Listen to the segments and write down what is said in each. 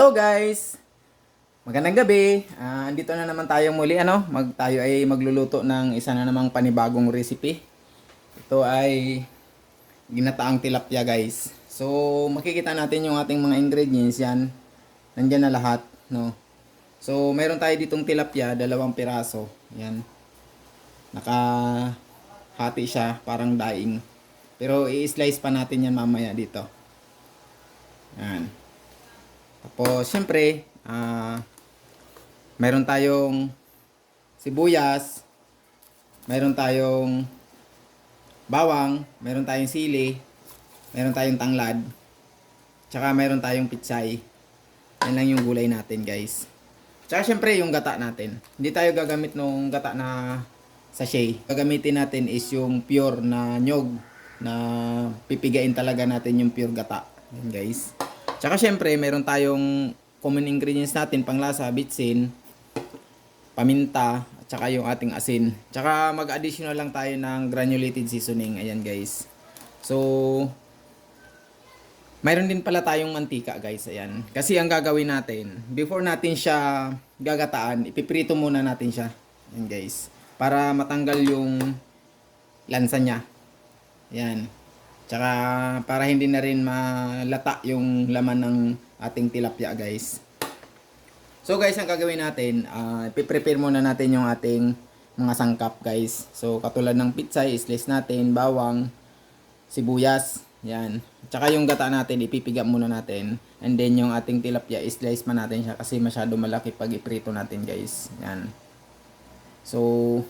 Hello guys! Magandang gabi. Andito na naman tayong muli tayo ay magluluto ng isa na namang panibagong recipe. Ito ay ginataang tilapia guys. So makikita natin yung ating mga ingredients yan. Nandiyan na lahat, no. So meron tayo ditong tilapia, 2 piraso. Yan. Nakahati siya, parang daing. Pero i-slice pa natin yan mamaya dito. Yan. Tapos, syempre, mayroon tayong sibuyas, mayroon tayong bawang, mayroon tayong sili, mayroon tayong tanglad, tsaka mayroon tayong pitsay. Yan lang yung gulay natin, guys. Tsaka, syempre, yung gata natin. Hindi tayo gagamit nung gata na sachet. Gagamitin natin is yung pure na nyog na pipigain talaga natin yung pure gata. Yan, guys. Tsaka syempre, meron tayong common ingredients natin, panglasa, bitsin, paminta, at tsaka yung ating asin. Tsaka mag-additional lang tayo ng granulated seasoning. Ayan guys. So, mayroon din pala tayong mantika guys. Ayan. Kasi ang gagawin natin, before natin siya gagataan, ipiprito muna natin siya. Ayan guys. Para matanggal yung lansa niya. Ayan. Tsaka para hindi na rin malata yung laman ng ating tilapia guys. So guys, ang gagawin natin, ipiprepare muna natin yung ating mga sangkap guys. So katulad ng pitsay, slice natin, bawang, sibuyas, yan. Tsaka yung gata natin, ipipiga muna natin. And then yung ating tilapia, slice pa natin siya kasi masyado malaki pag iprito natin guys. Yan. So,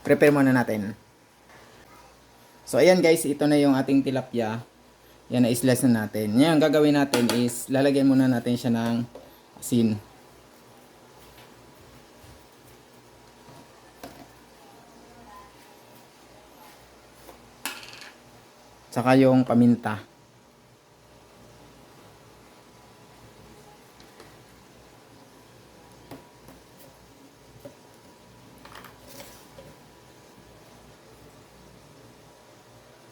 prepare muna natin. So ayan guys, ito na yung ating tilapia. Yan, na-slice na natin. Yan, ang gagawin natin is lalagyan muna natin siya ng asin. Tsaka yung paminta.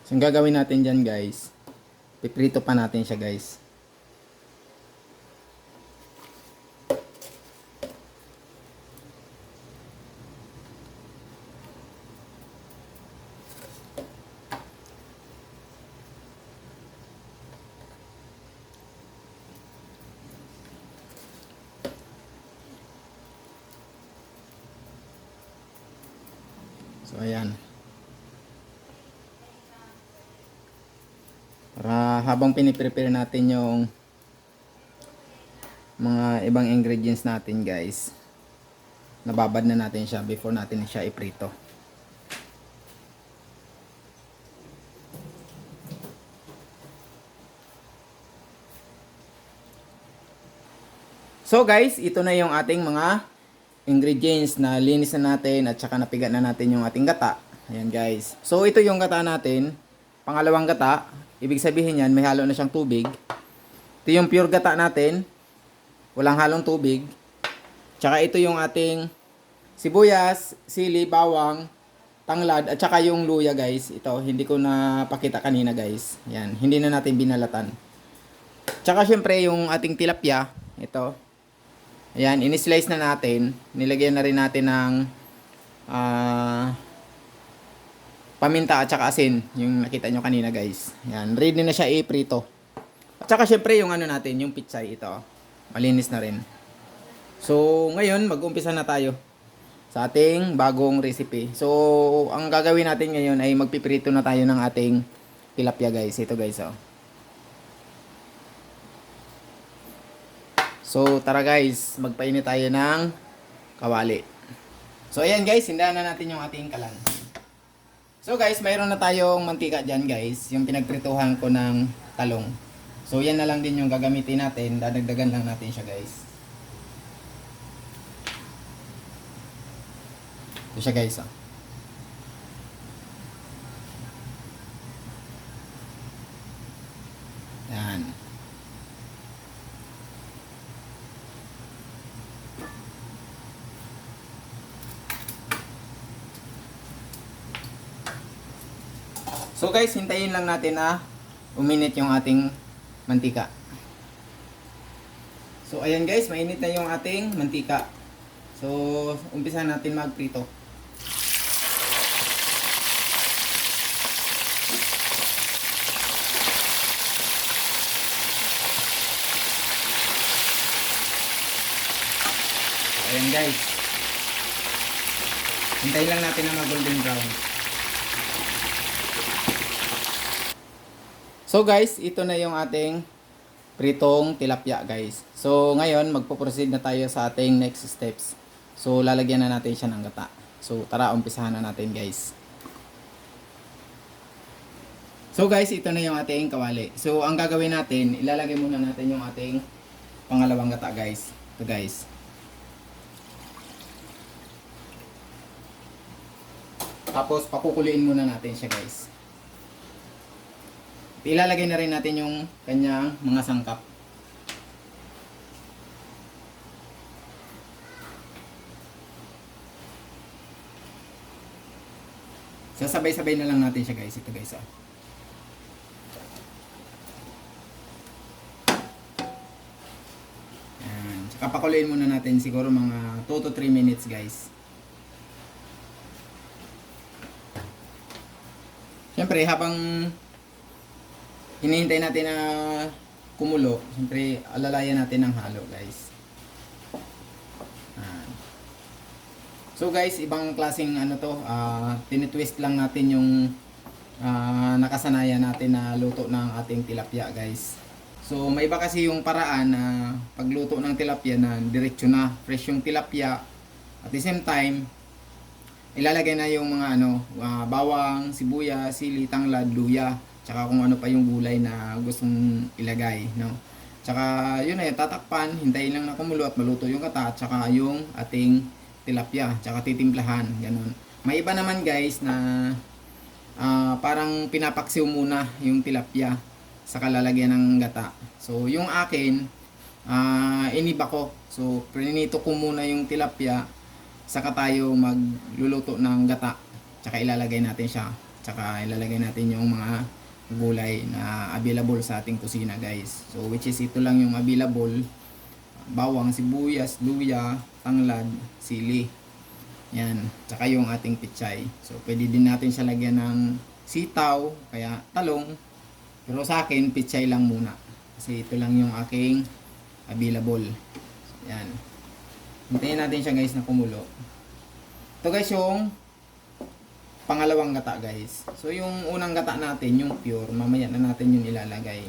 So, ang gagawin natin dyan guys, piprito pa natin siya guys. So, ayan. Para habang piniprepare natin yung mga ibang ingredients natin guys, nababad na natin siya before natin siya iprito. So guys, ito na yung ating mga ingredients na linis na natin at saka napiga na natin yung ating gata. Ayan guys. So ito yung gata natin, pangalawang gata. Ibig sabihin yan, may halo na siyang tubig. Ito yung pure gata natin. Walang halong tubig. Tsaka ito yung ating sibuyas, sili, bawang, tanglad, at saka yung luya guys. Ito, hindi ko napakita kanina guys. Yan, hindi na natin binalatan. Tsaka syempre yung ating tilapia. Ito. Ayan, in-slice na natin. Nilagyan na rin natin ng paminta at saka asin, yung nakita nyo kanina guys. Yan, ready na siya iprito. At saka syempre yung ano natin, yung pitsay ito. Malinis na rin. So, ngayon mag-umpisa na tayo sa ating bagong recipe. So, ang gagawin natin ngayon ay magpiprito na tayo ng ating tilapia guys. Ito guys, oh. So, tara guys, magpainit tayo ng kawali. So, ayan guys, hindahan na natin yung ating kalan. So guys, mayroon na tayong mantika dyan guys, yung pinagprituhan ko ng talong. So yan na lang din yung gagamitin natin, dadagdagan lang natin siya guys. Ito siya guys, oh. Yan. So guys, hintayin lang natin na uminit yung ating mantika. So ayan guys, mainit na yung ating mantika. So umpisa natin magprito. Ayan guys. Hintayin lang natin na mag-golden brown. So guys, ito na yung ating pritong tilapia guys. So ngayon, magpo-proceed na tayo sa ating next steps. So lalagyan na natin siya ng gata. So tara, umpisahan na natin guys. So guys, ito na yung ating kawali. So ang gagawin natin, ilalagay muna natin yung ating pangalawang gata guys. Ito guys. Tapos pakukuliin muna natin siya guys. Ilalagay na rin natin yung kanyang mga sangkap. Sasabay-sabay na lang natin siya guys. Ito guys. Ayan. Tsaka pakuliin muna natin siguro mga 2 to 3 minutes guys. Siyempre, habang hinihintay natin na kumulo, siyempre, alalayan natin ng halo, guys. So, guys, ibang klaseng ano to, tinitwist lang natin yung nakasanayan natin na luto ng ating tilapia, guys. So, may iba kasi yung paraan na pagluto ng tilapia na diretso na, fresh yung tilapia. At the same time, ilalagay na yung mga bawang, sibuyas, sili, tanglad, luya, tsaka kung ano pa yung gulay na gustong ilagay, no. Tsaka yun ay tatakpan, hintayin lang na kumulo at maluto yung gata, tsaka yung ating tilapia, tsaka titimplahan, ganun. May iba naman guys na parang pinapaksiw muna yung tilapia sa kalalagyan ng gata. So yung akin, iniba ko. So prinito ko muna yung tilapia, saka tayo magluluto ng gata, tsaka ilalagay natin siya, tsaka ilalagay natin yung mga gulay na available sa ating kusina guys. So which is ito lang yung available: bawang, sibuyas, luya, tanglad, sili, yan, tsaka yung ating pichay. So pwede din natin siya lagyan ng sitaw, kaya talong, pero sa akin pichay lang muna kasi ito lang yung aking available. So, yan. Hintayin natin siya guys na kumulo. Ito guys yung pangalawang gata guys. So yung unang gata natin, yung pure, mamaya na natin yung ilalagay.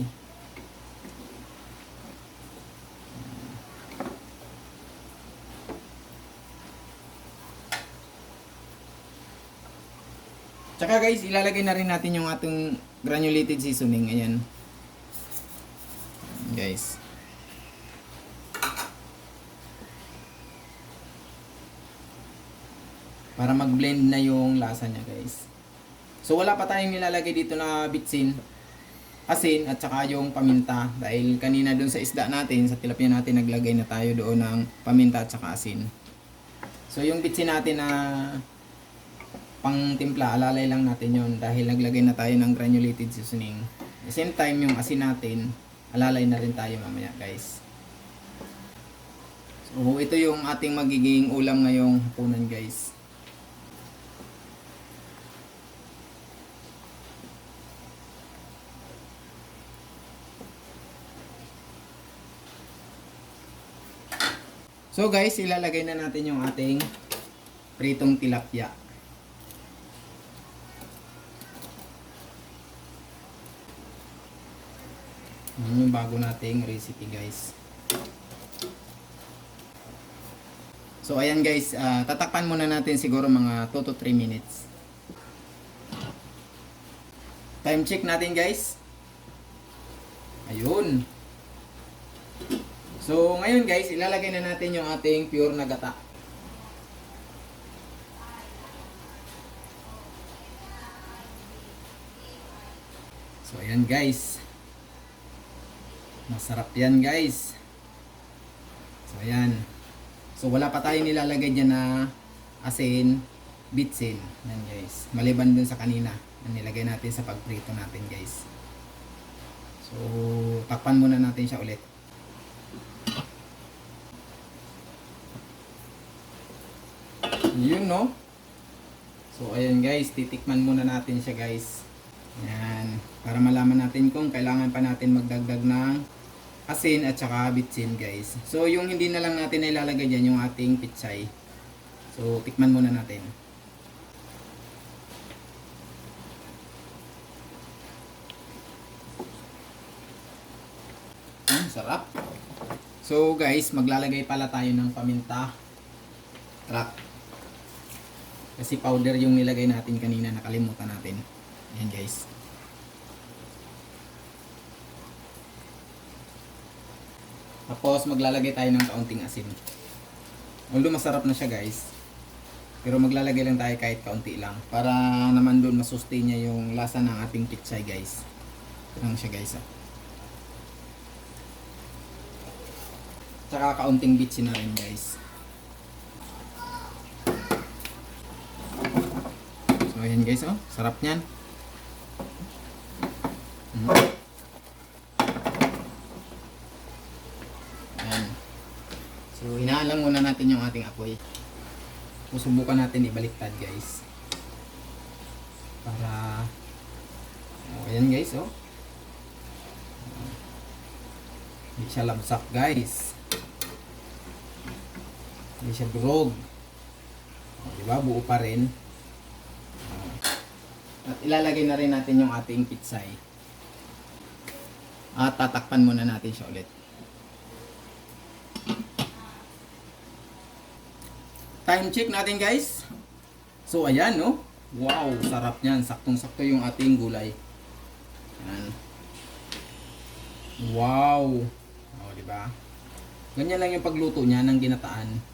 Tsaka guys, ilalagay na rin natin yung ating granulated seasoning. Ayan. Guys. Para mag-blend na yung lasa niya guys. So wala pa tayong nilalagay dito na bitsin, asin at saka yung paminta. Dahil kanina dun sa isda natin, sa tilapia natin, naglagay na tayo doon ng paminta at saka asin. So yung bitsin natin na pang timpla, alalay lang natin yon dahil naglagay na tayo ng granulated seasoning. At the same time yung asin natin, alalay na rin tayo mamaya guys. So ito yung ating magiging ulam ngayong hapunan guys. So guys, ilalagay na natin yung ating pritong tilapia. Yan yung bago nating recipe guys. So ayan guys, tatakpan muna natin siguro mga 2 to 3 minutes. Time check natin guys. Ayun. So ngayon guys, ilalagay na natin yung ating pure na gata. So ayan guys. Masarap yan guys. So ayan. So wala pa tayong nilalagay dyan na asin, bitsin. Yan guys. Maliban dun sa kanina na nilagay natin sa pagprito natin guys. So takpan muna natin siya ulit. Yun, no? So, ayan guys, titikman muna natin siya guys. Ayan, para malaman natin kung kailangan pa natin magdagdag ng asin at saka bitsin guys. So, yung hindi na lang natin ilalagay dyan, yung ating pitsay. So, tikman muna natin. Sarap. So guys, maglalagay pala tayo ng paminta. Trap. Kasi powder yung nilagay natin kanina, nakalimutan natin. Ayan guys. Tapos maglalagay tayo ng kaunting asin. Although masarap na siya guys. Pero maglalagay lang tayo kahit kaunti lang. Para naman doon masustain niya yung lasa ng ating pitsay guys. Ito lang siya guys. Tsaka kaunting bitsin na rin guys. So ayan guys, oh, sarap niyan. Ayan. So hinaan lang muna natin yung ating apoy. Susubukan natin ibaliktad guys. Para ayan guys, oh. Hindi siya labsak guys. Hindi siya durog. Diba? Buo pa rin. At ilalagay na rin natin yung ating pitsay. At tatakpan muna natin siya ulit. Time check natin guys. So ayan, no? Wow, sarap niyan. Saktong-sakto yung ating gulay. Ayan. Wow. O, diba? Ganyan lang yung pagluto niya ng ginataan.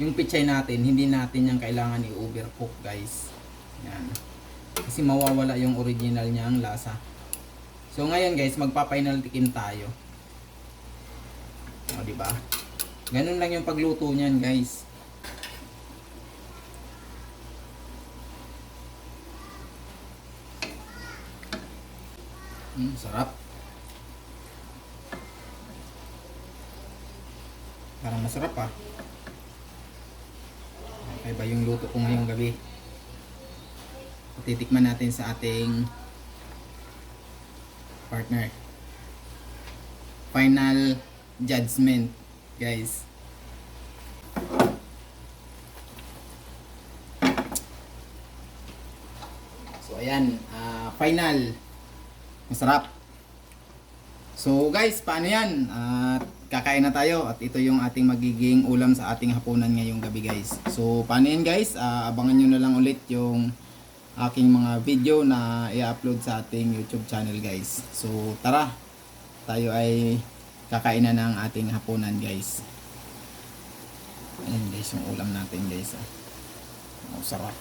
Yung pitsay natin, hindi natin yung kailangan i-overcook guys. Yan. Kasi mawawala yung original niyang lasa. So ngayon guys, magpa-final tikim tayo. O diba? Ganun lang yung pagluto niyan guys. Sarap. Parang masarap ah. Okay ba yung luto ko ngayong gabi? Titikman natin sa ating partner. Final judgment, guys. So ayan, final. Masarap. So guys, paano yan? Kakain na tayo at ito yung ating magiging ulam sa ating hapunan ngayong gabi guys. So paano yan guys? Abangan nyo na lang ulit yung aking mga video na i-upload sa ating YouTube channel guys. So tara, tayo ay kakain na ng ating hapunan guys. Ayan guys yung ulam natin guys. Oh, sarap.